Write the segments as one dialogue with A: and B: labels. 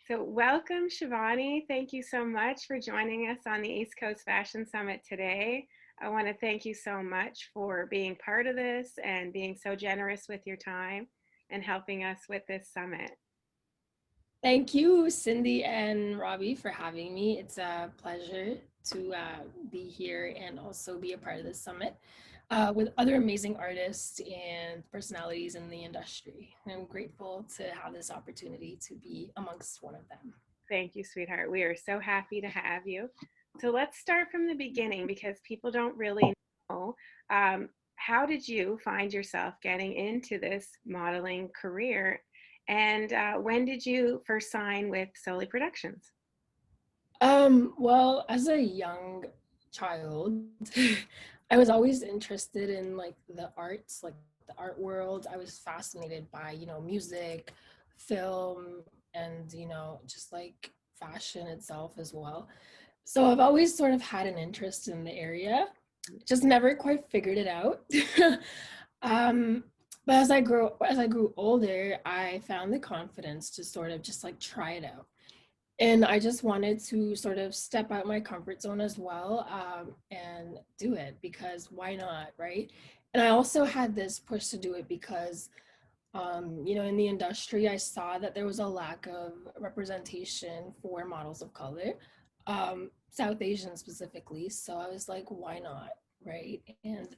A: So welcome, Shivani. Thank you so much for joining us on the East Coast Fashion Summit today. I want to thank you so much for being part of this and being so generous with your time and helping us with this summit.
B: Thank you, Cindy and Robbie, for having me. It's a pleasure to be here and also be a part of this summit with other amazing artists and personalities in the industry. I'm grateful to have this opportunity to be amongst one of them.
A: Thank you, sweetheart. We are so happy to have you. So let's start from the beginning because people don't really know. How did you find yourself getting into this modeling career? And when did you first sign with Solely Productions?
B: Well, as a young child, I was always interested in like the arts, like the art world. I was fascinated by, music, film, and, just like fashion itself as well. So I've always sort of had an interest in the area, just never quite figured it out. um, but as I grew older, I found the confidence to sort of just like try it out, and I just wanted to sort of step out my comfort zone as well, and do it because why not, right? And I also had this push to do it because, in the industry, I saw that there was a lack of representation for models of color, South Asian specifically. So I was like, why not, right? And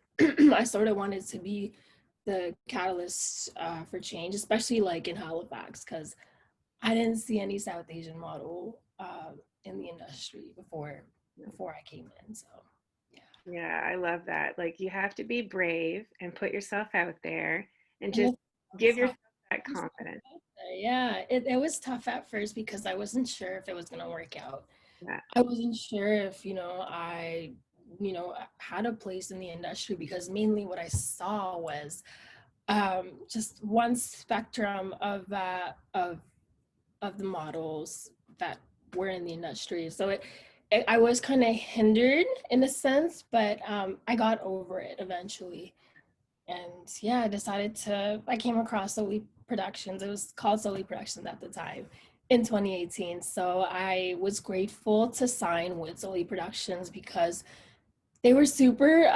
B: I sort of wanted to be the catalyst for change, especially like in Halifax, because I didn't see any South Asian model in the industry before I came in. So yeah.
A: Yeah, I love that. Like you have to be brave and put yourself out there and
B: And
A: just
B: it's
A: give
B: tough.
A: yourself that confidence.
B: Yeah, it was tough at first because I wasn't sure if it was gonna work out.
A: Yeah.
B: I wasn't sure if, had a place in the industry because mainly what I saw was just one spectrum of the models that were in the industry. So I was kind of hindered in a sense, but I got over it eventually. And yeah, I came across Solely Productions. It was called Solely Productions at the time in 2018. So I was grateful to sign with Solely Productions because they were super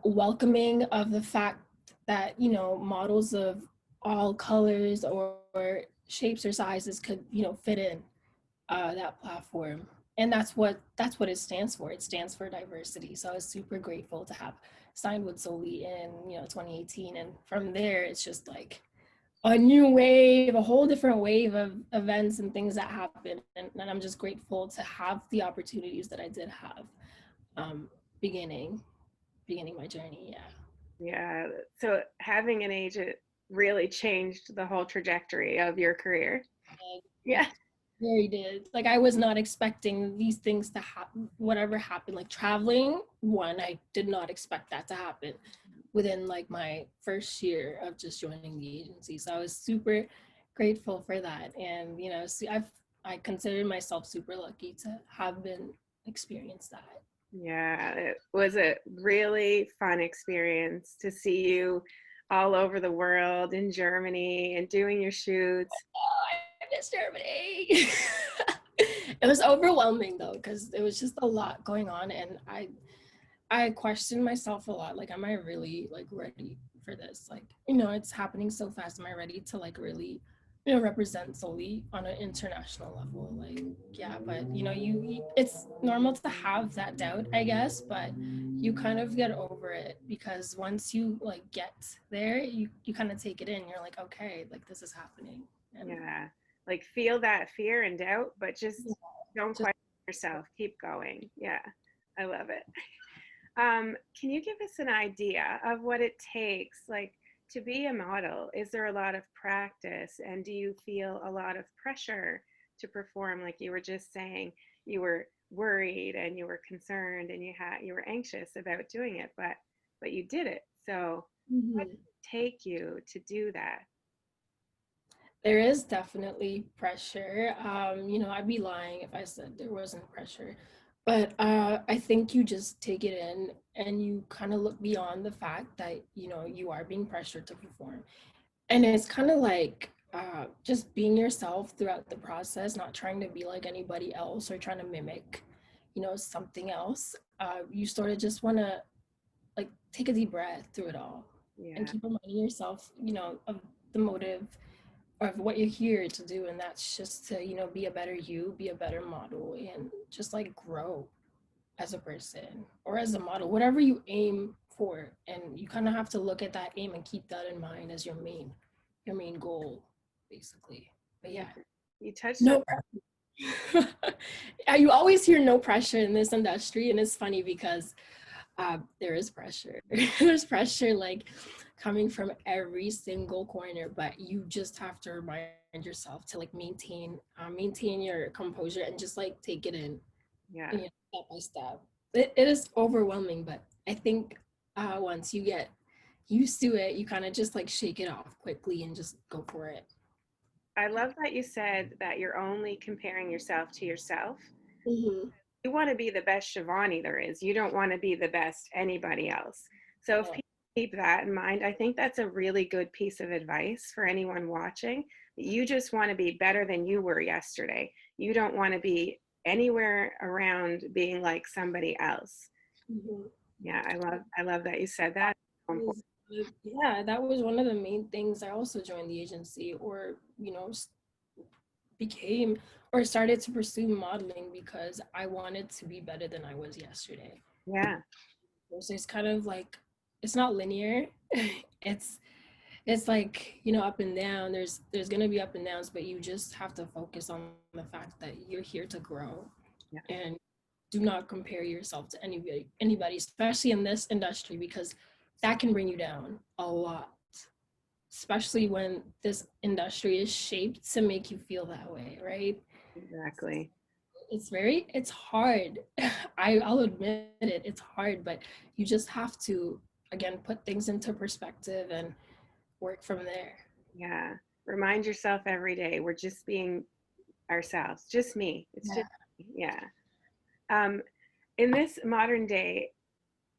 B: welcoming of the fact that, models of all colors or shapes or sizes could, fit in that platform. And that's what it stands for. It stands for diversity. So I was super grateful to have signed with Solely in 2018, and from there it's just like a new wave, a whole different wave of events and things that happen. And I'm just grateful to have the opportunities that I did have, um, beginning beginning my journey. Yeah.
A: Yeah. So having an agent really changed the whole trajectory of your career.
B: It
A: Yeah.
B: very did. Like I was not expecting these things to happen. Whatever happened, like traveling, one, I did not expect that to happen within like my first year of just joining the agency. So I was super grateful for that. And see, I consider myself super lucky to have been experienced that.
A: Yeah. It was a really fun experience to see you all over the world in Germany and doing your shoots.
B: Oh, I miss Germany. It was overwhelming though, because it was just a lot going on, and I questioned myself a lot. Like, am I really like ready for this? Like, it's happening so fast. Am I ready to like really, represent Solely on an international level? Like, yeah, but it's normal to have that doubt, I guess, but you kind of get over it because once you like get there, you kind of take it in. You're like, okay, like this is happening, and
A: Yeah. Like feel that fear and doubt, but
B: yeah,
A: just don't
B: just
A: question yourself. Keep going. Yeah. I love it. Can you give us an idea of what it takes, like, to be a model? Is there a lot of practice, and do you feel a lot of pressure to perform? Like you were just saying, you were worried and you were concerned and you were anxious about doing it, but you did it. So, what
B: Mhm.
A: did it take you to do that?
B: There is definitely pressure. I'd be lying if I said there wasn't pressure. But I think you just take it in and you kind of look beyond the fact that, you are being pressured to perform. And it's kind of like just being yourself throughout the process, not trying to be like anybody else or trying to mimic, something else. You sort of just want to like take a deep breath through it all and
A: Yeah.
B: keep reminding yourself, of the motive of what you're here to do. And that's just to, be a better you, be a better model, and just like grow as a person or as a model, whatever you aim for. And you kind of have to look at that aim and keep that in mind as your main goal, basically. But
A: Yeah.
B: yeah,
A: You touched on,
B: no pressure. You always hear no pressure in this industry, and it's funny because there is pressure. There's pressure like coming from every single corner, but you just have to remind yourself to like maintain your composure and just like take it in,
A: yeah.
B: step by step. It is overwhelming, but I think once you get used to it, you kind of just like shake it off quickly and just go for it.
A: I love that you said that you're only comparing yourself to yourself.
B: Hmm.
A: You want to be the best Shivani there is. You don't want to be the best anybody else. So if
B: Yeah.
A: people keep that in mind, I think that's a really good piece of advice for anyone watching. You just want to be better than you were yesterday. You don't want to be anywhere around being like somebody else.
B: Hmm.
A: Yeah, I love that you said that. So important.
B: Yeah, that was one of the main things. I also joined the agency, or became or started to pursue modeling because I wanted to be better than I was yesterday.
A: Yeah,
B: So it's kind of like it's not linear. it's it's like, up and down. There's gonna be up and downs, but you just have to focus on the fact that you're here to grow,
A: yeah,
B: and do not compare yourself to anybody, especially in this industry, because that can bring you down a lot, especially when this industry is shaped to make you feel that way, right?
A: exactly.
B: It's hard. I'll admit it, it's hard, but you just have to, again, put things into perspective and work from there.
A: Yeah. Remind yourself every day we're just being ourselves, just me. It's
B: Yeah.
A: just me. Yeah. Um, in this modern day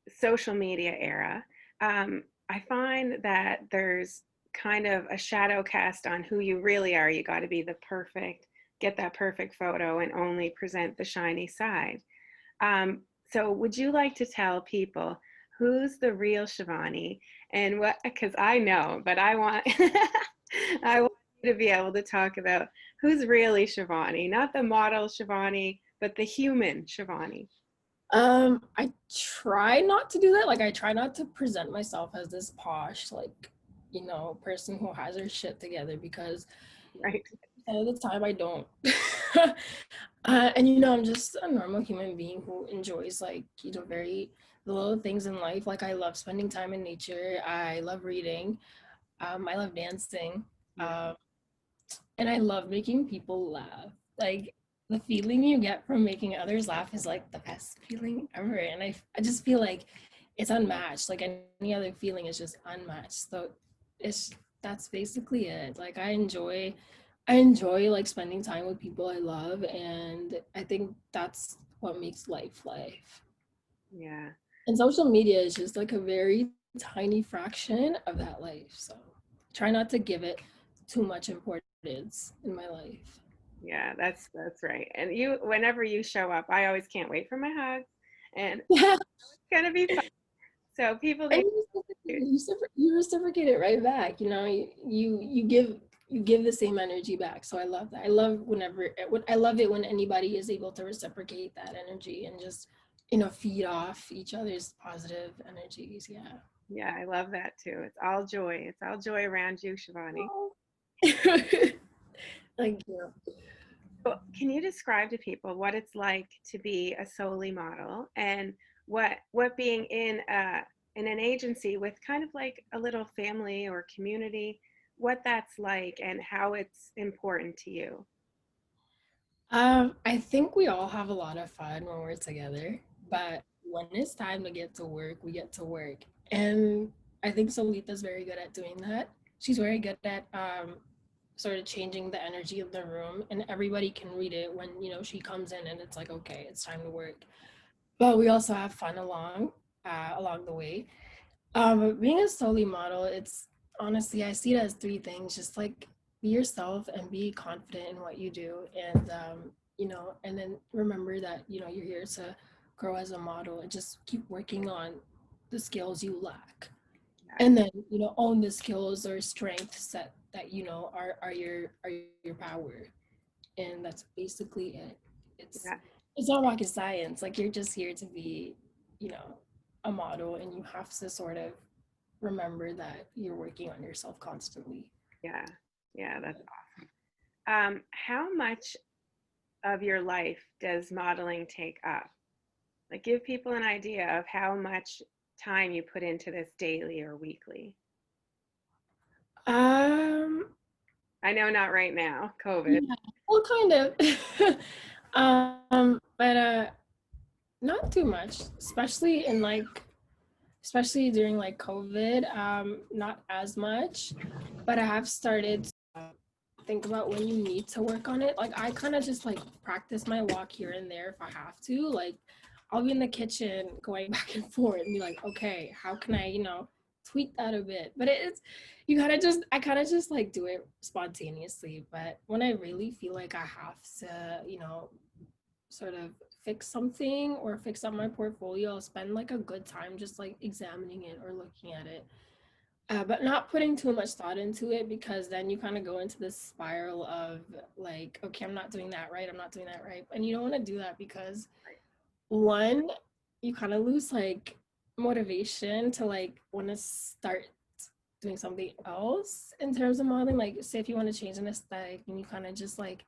A: social media era, I find that there's kind of a shadow cast on who you really are. You got to be the perfect, get that perfect photo and only present the shiny side. So, would you like to tell people who's the real Shivani and what? Because I know, but I want I want you to be able to talk about who's really Shivani, not the model Shivani, but the human Shivani.
B: I try not to do that. Like, I try not to present myself as this posh, like, person who has her shit together, because
A: Right?
B: of the time I don't. And I'm just a normal human being who enjoys, like, very the little things in life. Like, I love spending time in nature. I love reading. I love dancing.
A: Yeah.
B: Um, and I love making people laugh. Like, the feeling you get from making others laugh is like the best feeling ever. And I just feel like it's unmatched. Like, any other feeling is just unmatched. So it's that's basically it. Like, I enjoy like spending time with people I love, and I think that's what makes life life.
A: Yeah.
B: And social media is just like a very tiny fraction of that life. So try not to give it too much importance in my life.
A: Yeah, that's right. And you, whenever you show up, I always can't wait for my hugs, and
B: Yeah.
A: it's gonna be fun. So people
B: And
A: need to,
B: you reciprocate it right back. You give the same energy back. So I love that. I love it when anybody is able to reciprocate that energy and just feed off each other's positive energies. Yeah.
A: yeah, I love that too. It's all joy. It's all joy around you, Shivani.
B: Thank you.
A: So can you describe to people what it's like to be a solely model and what being in an agency with kind of like a little family or community, what that's like and how it's important to you?
B: I think we all have a lot of fun when we're together, but when it's time to get to work, we get to work. And I think Solita's very good at doing that. She's very good at sort of changing the energy of the room, and everybody can read it when, she comes in and it's like, okay, it's time to work. But we also have fun along the way. Being a solely model, it's honestly, I see it as three things, just like be yourself and be confident in what you do. And, and then remember that, you're here to grow as a model and just keep working on the skills you lack.
A: Yeah.
B: And then, own the skills or strengths that are your power. And that's basically it.
A: Yeah.
B: It's not rocket science. Like, you're just here to be, you know, a model, and you have to sort of remember that you're working on yourself constantly.
A: Yeah. Yeah. That's awesome. How much of your life does modeling take up? Like, give people an idea of how much time you put into this daily or weekly.
B: Um,
A: I know not right now, COVID.
B: yeah, well, kind of. But not too much, especially during like COVID. Not as much, but I have started to think about when you need to work on it. Like, I kind of just like practice my walk here and there if I have to. Like, I'll be in the kitchen going back and forth and be like, okay, how can I, tweak that a bit? But it's you kind of just I kind of just like do it spontaneously. But when I really feel like I have to, sort of fix something or fix up my portfolio, I'll spend like a good time just like examining it or looking at it, but not putting too much thought into it, because then you kind of go into this spiral of like, okay, I'm not doing that right, I'm not doing that right, and you don't want to do that because one, you kind of lose like motivation to like want to start doing something else in terms of modeling. Like, say if you want to change an aesthetic and you kind of just like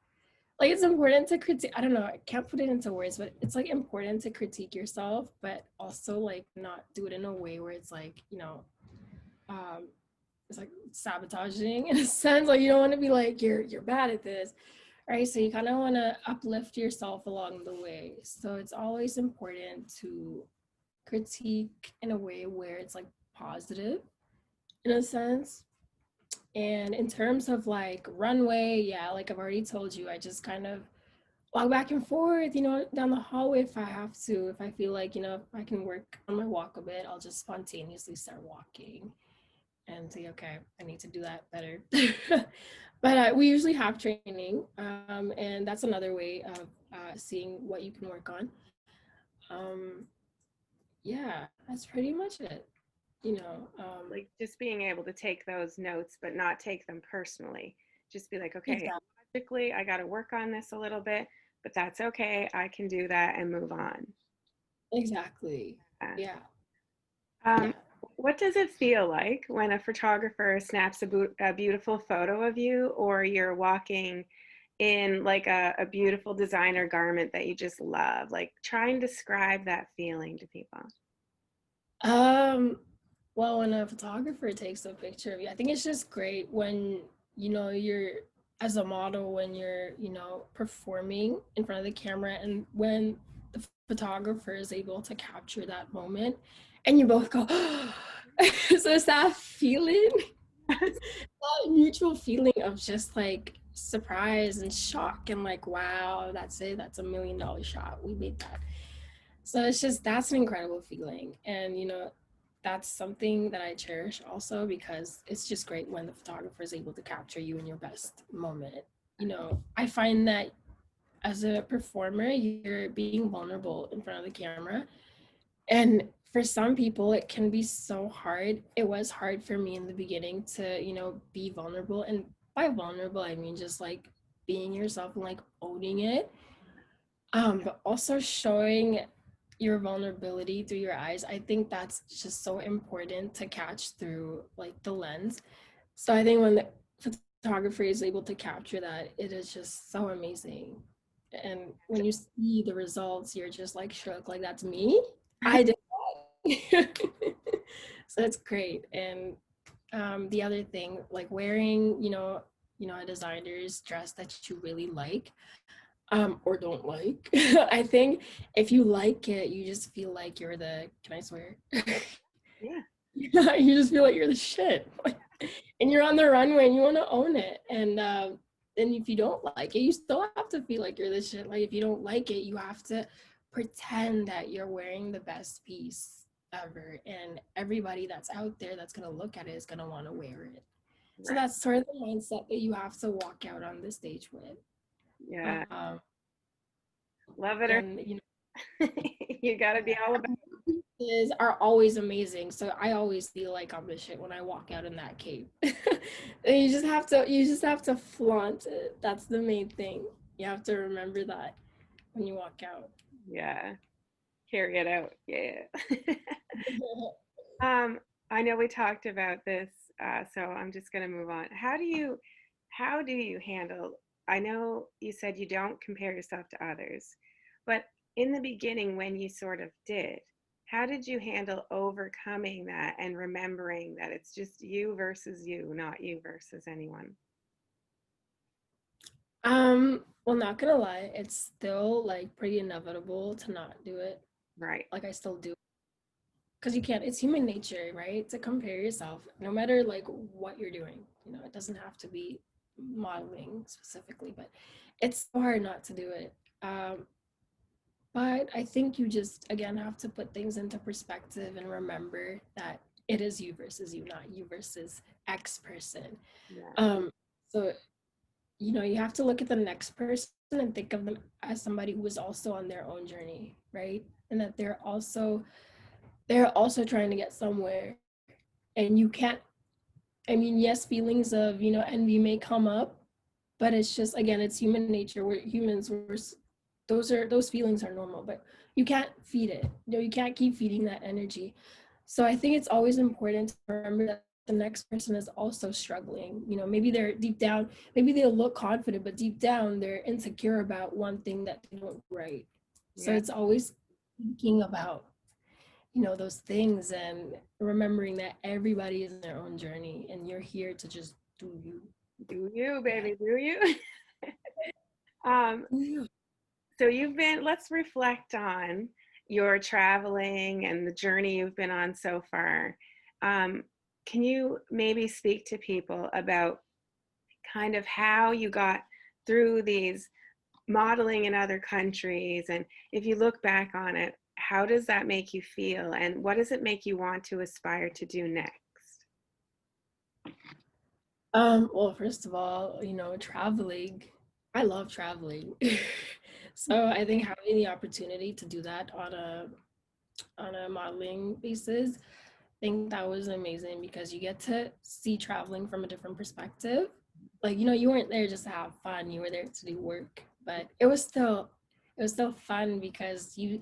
B: it's important to critique. I don't know, I can't put it into words, but it's like important to critique yourself, but also like not do it in a way where it's like, um it's like sabotaging in a sense. Like, you don't want to be like, you're bad at this, right? So you kind of want to uplift yourself along the way. So it's always important to critique in a way where it's like positive in a sense. And in terms of like runway, yeah, like I've already told you, I just kind of walk back and forth, down the hallway if I have to. If I feel like, if I can work on my walk a bit, I'll just spontaneously start walking and say, okay, I need to do that better. But we usually have training, and that's another way of seeing what you can work on. Um, yeah, that's pretty much it. You know, um,
A: Like, just being able to take those notes, but not take them personally. Just be like, okay,
B: exactly,
A: logically, I got to work on this a little bit, but that's okay. I can do that and move on.
B: exactly.
A: Yeah.
B: Yeah,
A: Um,
B: yeah.
A: what does it feel like when a photographer snaps a beautiful photo of you, or you're walking in like a beautiful designer garment that you just love? Like, try and describe that feeling to people.
B: Um, well, when a photographer takes a picture of you, I think it's just great when, you're as a model, when you're, performing in front of the camera, and when the photographer is able to capture that moment and you both go, so it's that feeling, that mutual feeling of just like surprise and shock and like, wow, that's it. That's $1 million shot. We made that. So that's an incredible feeling. And, that's something that I cherish also, because it's just great when the photographer is able to capture you in your best moment. I find that as a performer, you're being vulnerable in front of the camera. And for some people, it can be so hard. It was hard for me in the beginning to, be vulnerable. And by vulnerable, I mean just like being yourself and like owning it, but also showing your vulnerability through your eyes. I think that's just so important to catch through like the lens. So I think when the photographer is able to capture that, it is just so amazing. And when you see the results, you're just like shook, like, that's me. I did that. So it's great. And the other thing, like wearing, a designer's dress that you really like, or don't like. I think if you like it, you just feel like you're the, can I swear?
A: Yeah.
B: You just feel like you're the shit. And you're on the runway and you want to own it. And if you don't like it, you still have to feel like you're the shit. Like, if you don't like it, you have to pretend that you're wearing the best piece ever. And everybody that's out there that's going to look at it is going to want to wear it. So
A: Right.
B: that's sort of the mindset that you have to walk out on the stage with.
A: Yeah.
B: Um,
A: Love it or
B: and you
A: you got to be all about.
B: know, is are always amazing. So I always feel like I'm the shit when I walk out in that cape. And you just have to flaunt it. That's the main thing. You have to remember that when you walk out.
A: Yeah. Carry it out. Yeah. Um, I know we talked about this, so I'm just going to move on. How do you handle? I know you said you don't compare yourself to others, but in the beginning, when you sort of did, how did you handle overcoming that and remembering that it's just you versus you, not you versus anyone?
B: Well, not gonna lie, it's still like pretty inevitable to not do it.
A: Right.
B: Like I still do, because you can't. It's human nature, right? To compare yourself, no matter like what you're doing. You know, it doesn't have to be modeling specifically, but it's so hard not to do it. But I think you just again have to put things into perspective and remember that it is you versus you, not you versus X person.
A: Yeah.
B: Um, so you have to look at the next person and think of them as somebody who is also on their own journey, right? And that they're also trying to get somewhere. And you can't, I mean, yes, feelings of, envy may come up, but it's just again, it's human nature. We're humans, those feelings are normal, but you can't feed it. You can't keep feeding that energy. So I think it's always important to remember that the next person is also struggling. Maybe they're deep down, maybe they'll look confident, but deep down they're insecure about one thing that they don't do right. So
A: Yeah.
B: it's always thinking about, those things and remembering that everybody is in their own journey and you're here to just do you.
A: Do you,
B: Yeah.
A: baby? Do you? um,
B: Yeah.
A: So let's reflect on your traveling and the journey you've been on so far. Um, can you maybe speak to people about kind of how you got through these modeling in other countries? And if you look back on it, how does that make you feel? And what does it make you want to aspire to do next?
B: Well, first of all, traveling, I love traveling. So I think having the opportunity to do that on a modeling basis, I think that was amazing because you get to see traveling from a different perspective. Like, you weren't there just to have fun, you were there to do work, but it was still fun because you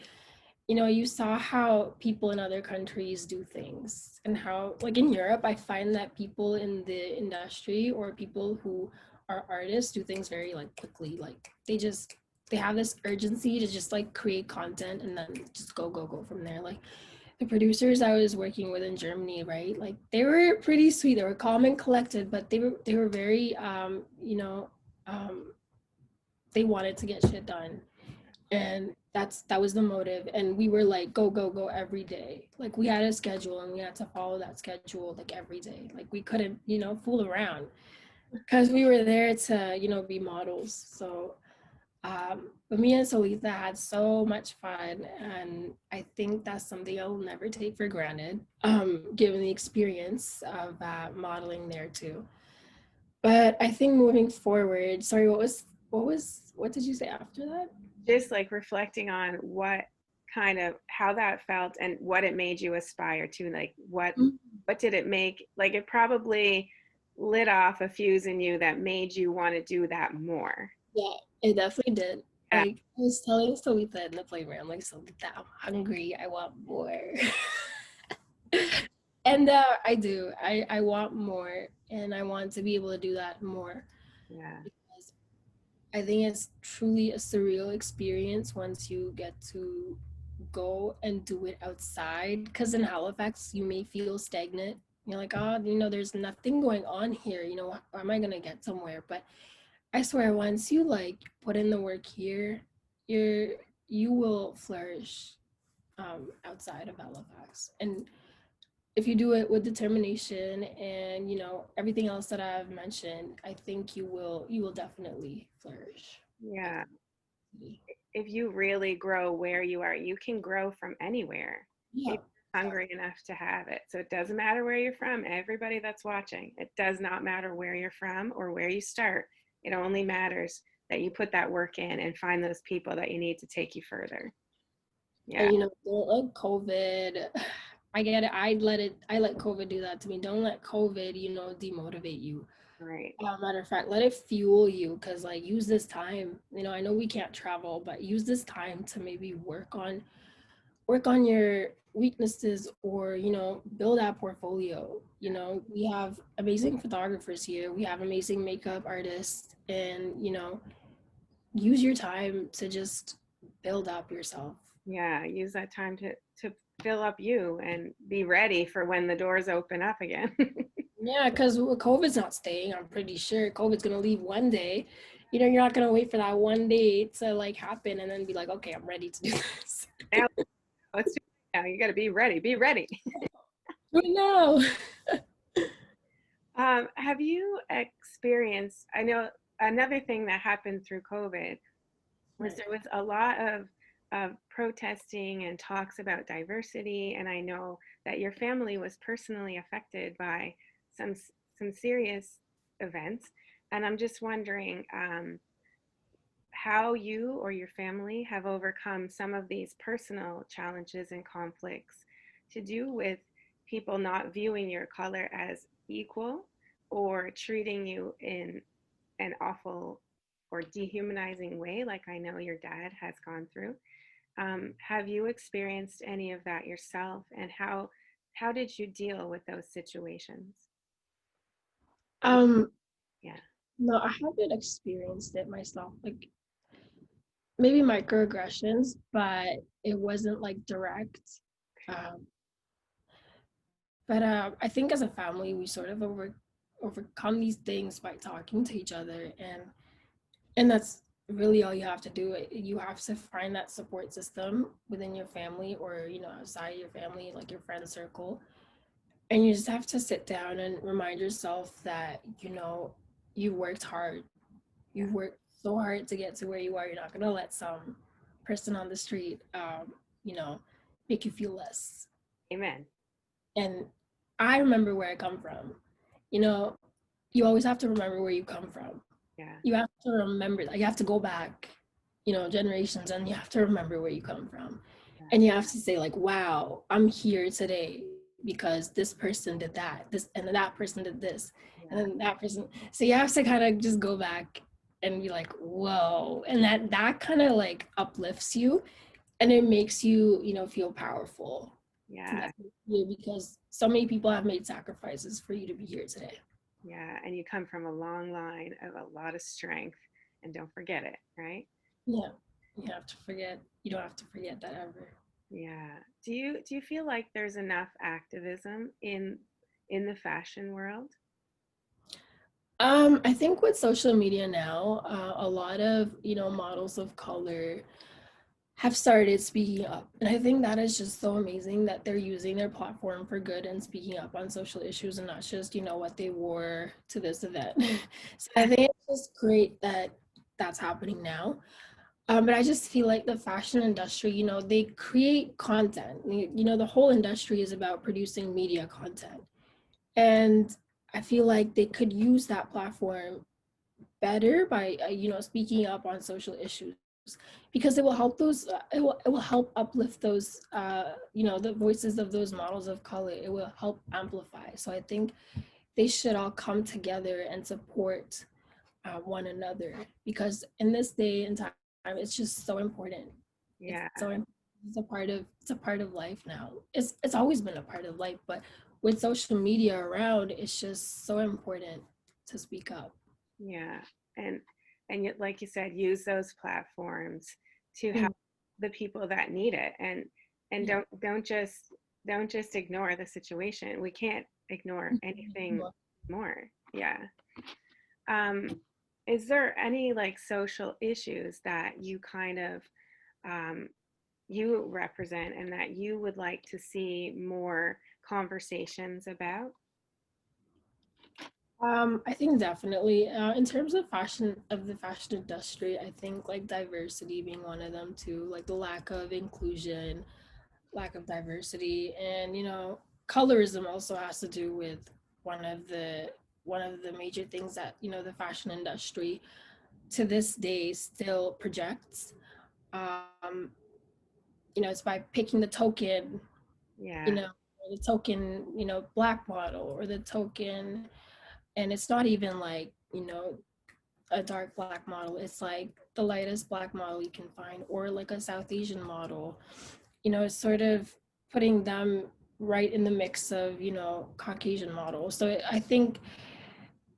B: saw how people in other countries do things and how, like in Europe, I find that people in the industry or people who are artists do things very like quickly. Like they have this urgency to just like create content and then just go from there. Like the producers I was working with in Germany, right? Like they were pretty sweet. They were calm and collected, but they were very um they wanted to get shit done, and that was the motive, and we were like go every day. Like we had a schedule and we had to follow that schedule like every day. Like we couldn't fool around because we were there to be models. So but me and Solita had so much fun, and I think that's something I'll never take for granted, given the experience of modeling there too. But I think moving forward, sorry, what did you say after that?
A: Just like reflecting on how that felt and what it made you aspire to, like what did it make, like it probably lit off a fuse in you that made you want to do that more.
B: Yeah, it definitely did.
A: Yeah.
B: Like I was telling Solita in the playground, like Solita, I'm hungry. I want more. And I do. I want more, and I want to be able to do that more
A: Yeah.
B: because I think it's truly a surreal experience once you get to go and do it outside. Because in Halifax, you may feel stagnant. You're like, oh, there's nothing going on here. How am I gonna get somewhere? But I swear, once you like put in the work here, you're you will flourish outside of Halifax. And if you do it with determination and everything else that I've mentioned, I think you will definitely flourish.
A: Yeah. If you really grow where you are, you can grow from anywhere.
B: Yeah.
A: hungry enough to have it. So it doesn't matter where you're from, everybody that's watching, it does not matter where you're from or where you start. It only matters that you put that work in and find those people that you need to take you further. Yeah,
B: And don't let COVID. I get it. I let COVID do that to me. Don't let COVID, demotivate you.
A: right.
B: Matter of fact, let it fuel you, because like use this time. I know we can't travel, but use this time to maybe work on your weaknesses, or build that portfolio. We have amazing photographers here. We have amazing makeup artists, and use your time to just build up yourself.
A: Yeah, use that time to fill up you and be ready for when the doors open up again.
B: Yeah, because COVID's not staying. I'm pretty sure COVID's gonna leave one day. You're not gonna wait for that one day to like happen and then be like, okay, I'm ready to do this.
A: Now, let's do it now. You got to be ready. Be ready.
B: Right now.
A: Have you experienced? I know another thing that happened through COVID was
B: Right.
A: there was a lot of protesting and talks about diversity, and I know that your family was personally affected by some some serious events, and I'm just wondering how you or your family have overcome some of these personal challenges and conflicts to do with people not viewing your color as equal or treating you in an awful or dehumanizing way, like I know your dad has gone through. Have you experienced any of that yourself, and how did you deal with those situations?
B: Um,
A: Yeah.
B: no, I haven't experienced it myself. Like maybe microaggressions, but it wasn't like direct. Um, but I think as a family, we sort of overcome these things by talking to each other, and that's really all you have to do. You have to find that support system within your family, or outside your family, like your friend circle, and you just have to sit down and remind yourself that you worked hard.
A: Yeah.
B: You've worked so hard to get to where you are. You're not gonna let some person on the street you know make you feel less.
A: Amen.
B: And I remember where I come from. you know you always have to remember where you come from.
A: Yeah.
B: You have to remember that. You have to go back generations, and you have to remember where you come from.
A: Yeah.
B: And you have to say like, wow, I'm here today because this person did that, this, and then that person did this, and
A: Yeah.
B: then that person. So you have to kind of just go back and be like, whoa. And that kind of like uplifts you, and it makes you feel powerful to
A: Yeah.
B: get here, because so many people have made sacrifices for you to be here today.
A: Yeah. And you come from a long line of a lot of strength, and don't forget it, right?
B: Yeah, you don't have to forget that ever.
A: Yeah. Do you feel like there's enough activism in the fashion world?
B: I think with social media now, a lot of models of color have started speaking up, and I think that is just so amazing that they're using their platform for good and speaking up on social issues, and not just what they wore to this event. So I think it's just great that that's happening now. But I just feel like the fashion industry, they create content. The whole industry is about producing media content. And I feel like they could use that platform better by, speaking up on social issues, because it will help it will help uplift those, the voices of those models of color. It will help amplify. So I think they should all come together and support one another, because in this day and time, it's just so important. It's
A: Yeah.
B: so it's a part of life now. It's always been a part of life, but with social media around, it's just so important to speak up.
A: Yeah. And like you said, use those platforms to
B: Mm,
A: help the people that need it, and
B: yeah.
A: don't just ignore the situation. We can't ignore anything more. Yeah. Um, is there any like social issues that you kind of um, you represent and that you would like to see more conversations about?
B: I think definitely, in terms of the fashion industry, I think like diversity being one of them too, like the lack of inclusion, lack of diversity, and colorism also has to do with one of the one of the major things that the fashion industry to this day still projects. um it's by picking the token,
A: Yeah.
B: or the token, black model, or the token, and it's not even like a dark black model. It's like the lightest black model you can find, or like a South Asian model. It's sort of putting them right in the mix of Caucasian models. So I think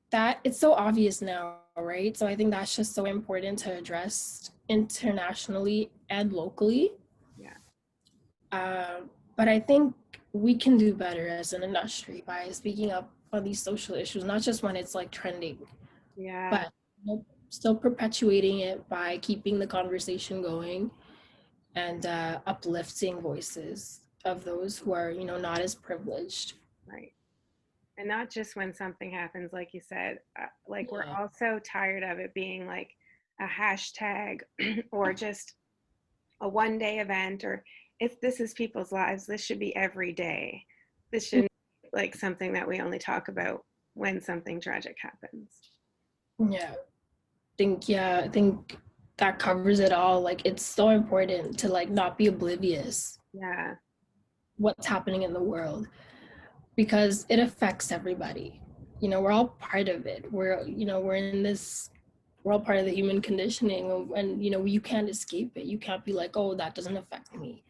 B: that it's so obvious now, right? So I think that's just so important to address internationally and locally.
A: Yeah.
B: uh, but I think we can do better as an industry by speaking up on these social issues, not just when it's like trending,
A: Yeah.
B: but still perpetuating it by keeping the conversation going, and uplifting voices of those who are not as privileged.
A: Right. And not just when something happens, like you said, like we're
B: Yeah.
A: also tired of it being like a hashtag or just a one day event, or if this is people's lives, this should be every day. This shouldn't be like something that we only talk about when something tragic happens.
B: Yeah. I think that covers it all. Like, it's so important to like not be oblivious
A: Yeah.
B: what's happening in the world, because it affects everybody. We're all part of it. We're in this, we're all part of the human conditioning, and you can't escape it. You can't be like, oh, that doesn't affect me.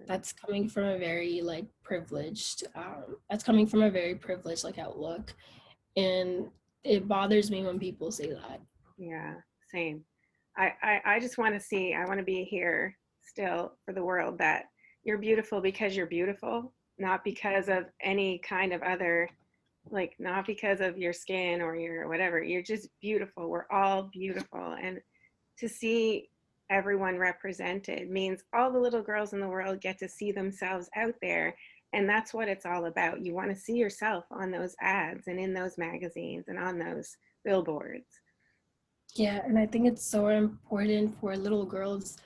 B: That's coming from a very like privileged that's coming from a very privileged like outlook, and it bothers me when people say that.
A: Yeah. Same. I just want to see, I want to be here still for the world that you're beautiful because you're beautiful, not because of any kind of other, like not because of your skin or your whatever. You're just beautiful. We're all beautiful. And to see everyone represented means all the little girls in the world get to see themselves out there. And that's what it's all about. You want to see yourself on those ads and in those magazines and on those billboards.
B: Yeah, and I think it's so important for little girls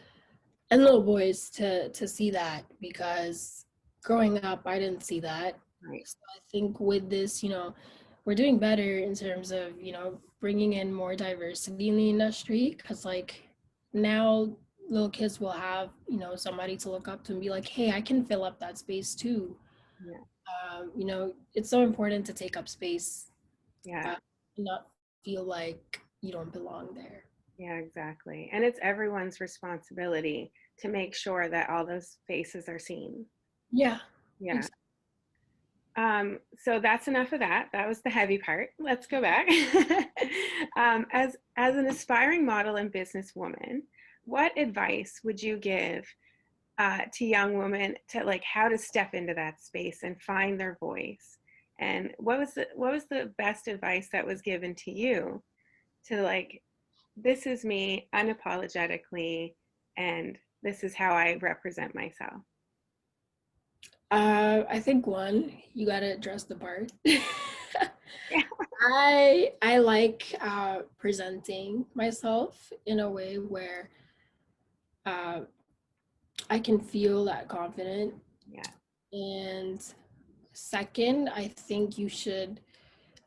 B: and little boys to see that, because growing up I didn't see that.
A: Right.
B: So I think with this, we're doing better in terms of bringing in more diversity in the industry, because like now little kids will have somebody to look up to and be like, hey, I can fill up that space too.
A: Yeah.
B: It's so important to take up space,
A: Yeah.
B: and not feel like you don't belong there.
A: Yeah, exactly. And it's everyone's responsibility to make sure that all those faces are seen.
B: Yeah.
A: Yeah. So that's enough of that. That was the heavy part. Let's go back. As an aspiring model and businesswoman, what advice would you give to young women to like how to step into that space and find their voice? And what was the best advice that was given to you to like, this is me unapologetically, and this is how I represent myself?
B: I think one, you gotta address the part.
A: Yeah.
B: I like presenting myself in a way where uh, I can feel that confident.
A: Yeah.
B: And second, I think you should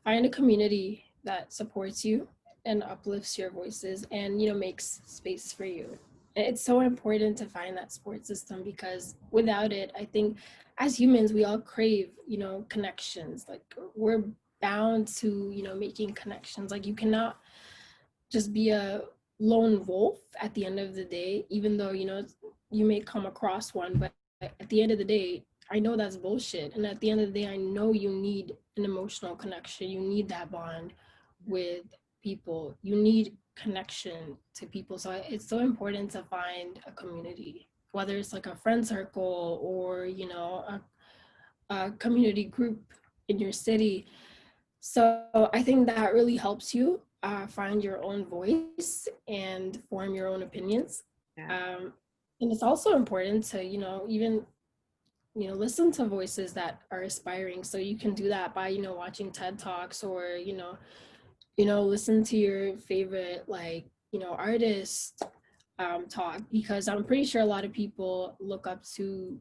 B: find a community that supports you and uplifts your voices, and makes space for you. It's so important to find that support system, because without it, I think as humans we all crave connections. Like, we're bound to making connections. Like, you cannot just be a lone wolf at the end of the day, even though you may come across one. But at the end of the day, I know that's bullshit, and at the end of the day I know you need an emotional connection. You need that bond with people. You need connection to people. So it's so important to find a community, whether it's like a friend circle, or a community group in your city. So I think that really helps you find your own voice and form your own opinions.
A: Yeah.
B: Um, and it's also important to, even, listen to voices that are aspiring. So you can do that by, watching TED Talks, or, listen to your favorite, like, artist, talk, because I'm pretty sure a lot of people look up to,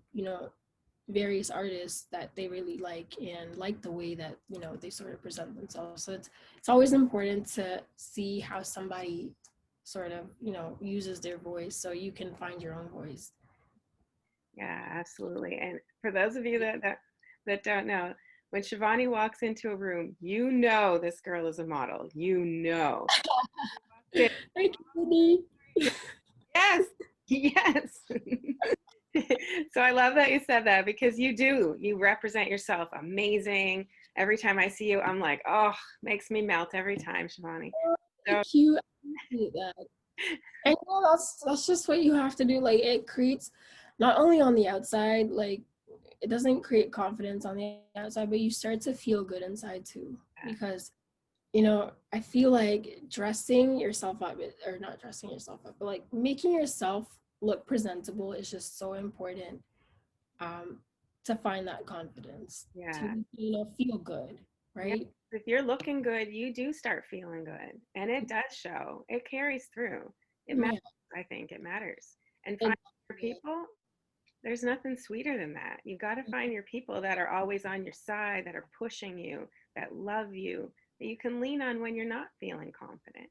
B: various artists that they really like and like the way that, they sort of present themselves. So it's always important to see how somebody sort of, uses their voice so you can find your own voice.
A: Yeah, absolutely. And for those of you that don't know, when Shivani walks into a room, you know this girl is a model. You know.
B: Thank you,
A: Yes, yes. So I love that you said that because you do. You represent yourself amazing. Every time I see you, I'm like, oh, makes me melt every time, Shivani. So
B: Thank you. I appreciate that. And that's just what you have to do. Like, it creates, not only on the outside, like, it doesn't create confidence on the outside, but you start to feel good inside too. Because, I feel like dressing yourself up, or not dressing yourself up, but like making yourself look presentable is just so important, um, to find that confidence,
A: yeah,
B: to, feel good,
A: yeah.
B: right?
A: If you're looking good, you do start feeling good, and it does show. It carries through. It matters.
B: Yeah.
A: I think it matters. And
B: And
A: finding your people, there's nothing sweeter than that. You got to find your people that are always on your side, that are pushing you, that love you, that you can lean on when you're not feeling confident.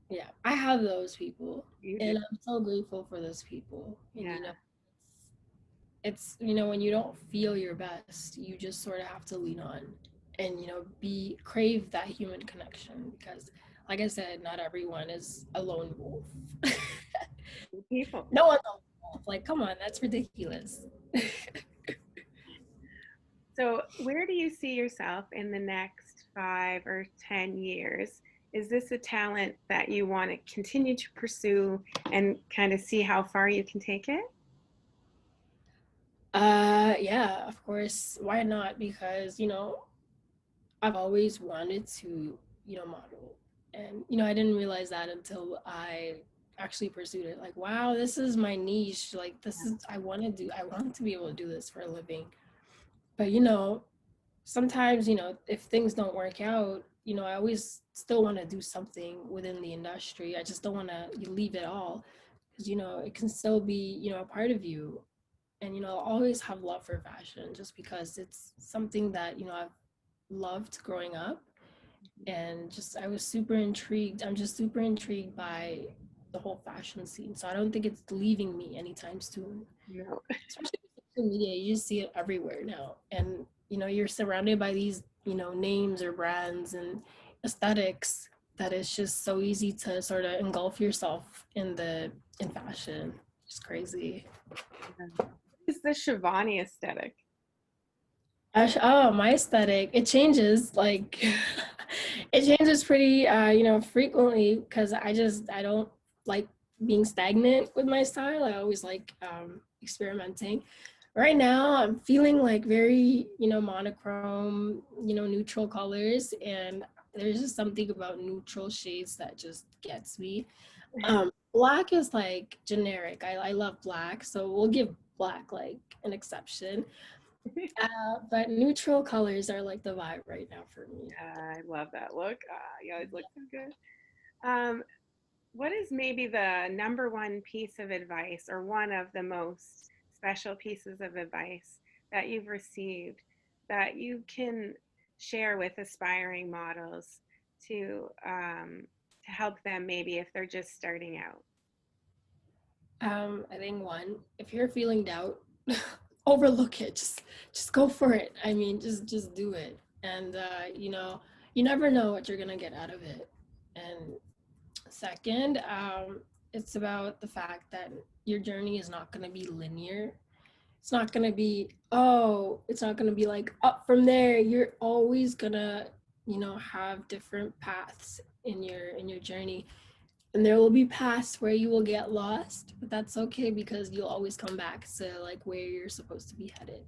B: yeah, I have those people,
A: You do.
B: and I'm so grateful for those people. And
A: Yeah.
B: it's when you don't feel your best, you just sort of have to lean on, and be crave that human connection, because, like I said, not everyone is a lone wolf.
A: People.
B: No one's a lone wolf. Like, come on, that's ridiculous.
A: So, where do you see yourself in the next 5 or 10 years? Is this a talent that you want to continue to pursue and kind of see how far you can take it?
B: Yeah, of course. Why not? Because, I've always wanted to, model. And, I didn't realize that until I actually pursued it. Like, wow, this is my niche. Like, I want to be able to do this for a living. But, sometimes, if things don't work out, I always still want to do something within the industry. I just don't want to leave it all, because, it can still be, a part of you. And, I'll always have love for fashion, just because it's something that, I've loved growing up. And just, I was super intrigued. I'm just super intrigued by the whole fashion scene. So I don't think it's leaving me anytime soon.
A: No.
B: Especially with social media, you just see it everywhere now. And, you're surrounded by these, names or brands and aesthetics, that it's just so easy to sort of engulf yourself in fashion. It's crazy.
A: It's the Shivani aesthetic.
B: Oh, my aesthetic, it changes, like, it changes pretty frequently, because I don't like being stagnant with my style. I always like experimenting. Right now I'm feeling like very, monochrome, neutral colors, and there's just something about neutral shades that just gets me. Black is like generic. I love black, so we'll give black like an exception. But neutral colors are like the vibe right now for me.
A: I love that look. You always look so good. Um, what is maybe the number one piece of advice or one of the most special pieces of advice that you've received that you can share with aspiring models to help them maybe if they're just starting out?
B: I think one, if you're feeling doubt, overlook it. Just go for it. I mean, just do it. And you never know what you're gonna get out of it. And second, it's about the fact that your journey is not gonna be linear. It's not gonna be, it's not gonna be like up from there. You're always gonna, have different paths in your journey. And there will be paths where you will get lost, but that's okay, because you'll always come back to like where you're supposed to be headed.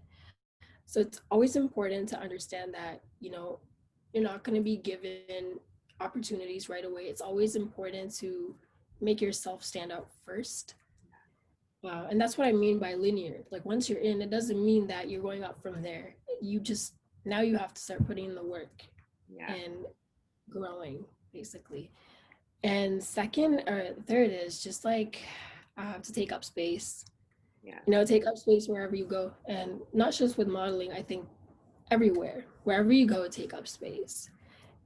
B: So it's always important to understand that, you're not going to be given opportunities right away. It's always important to make yourself stand out first. And that's what I mean by linear. Like, once you're in, it doesn't mean that you're going up from there. You just, now you have to start putting in the work
A: Yeah.
B: and growing, basically. And second or third is just like to take up space.
A: Yeah.
B: You know, take up space wherever you go, and not just with modeling. I think everywhere, wherever you go, take up space,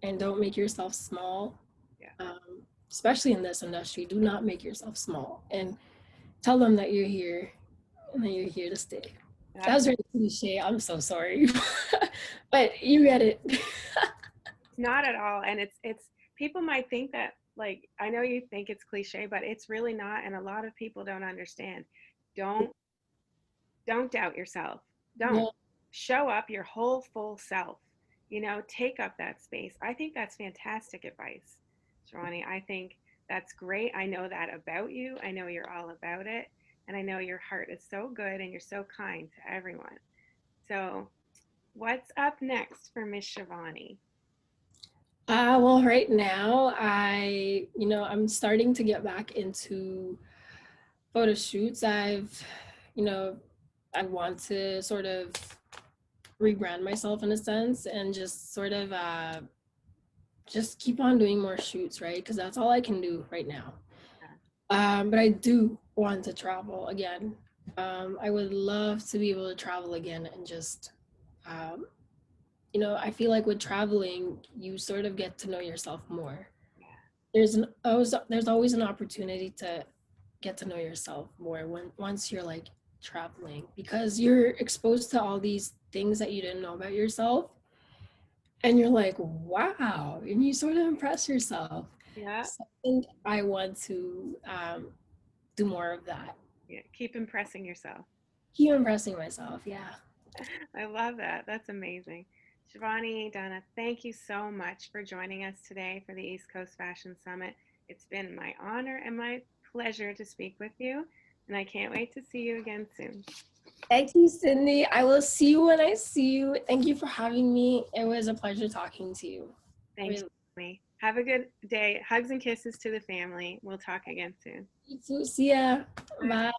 B: and don't make yourself small.
A: Yeah.
B: Especially in this industry, do not make yourself small, and tell them that you're here and that you're here to stay. That
A: That's
B: was very cliche. I'm so sorry, but you get it.
A: not at all. And it's people might think that, like, I know you think it's cliche, but it's really not. And a lot of people don't understand. Don't don't doubt yourself. Don't
B: Yeah.
A: show up your whole full self. Take up that space. I think that's fantastic advice, Shivani. I think that's great. I know that about you. I know you're all about it. And I know your heart is so good and you're so kind to everyone. So, what's up next for Miss Shivani?
B: Well, right now, I'm starting to get back into photo shoots. You know, I want to sort of rebrand myself in a sense and just sort of just keep on doing more shoots, right? Because that's all I can do right now. But I do want to travel again. I would love to be able to travel again and just, um, I feel like with traveling, you sort of get to know yourself more.
A: Yeah.
B: There's always an opportunity to get to know yourself more when once you're like traveling because you're exposed to all these things that you didn't know about yourself, and you're like, wow, and you sort of impress yourself.
A: Yeah.
B: So I think I want to do more of that.
A: Yeah. Keep impressing yourself.
B: Keep impressing myself. Yeah.
A: I love that. That's amazing. Shivani, Donna, thank you so much for joining us today for the East Coast Fashion Summit. It's been my honor and my pleasure to speak with you, and I can't wait to see you again soon.
B: Thank you, Cindy. I will see you when I see you. Thank you for having me. It was a pleasure talking to you.
A: Thanks,
B: Really.
A: Shivani. Have a good day. Hugs and kisses to the family. We'll talk again soon.
B: You too. See ya.
A: Bye.
B: Bye.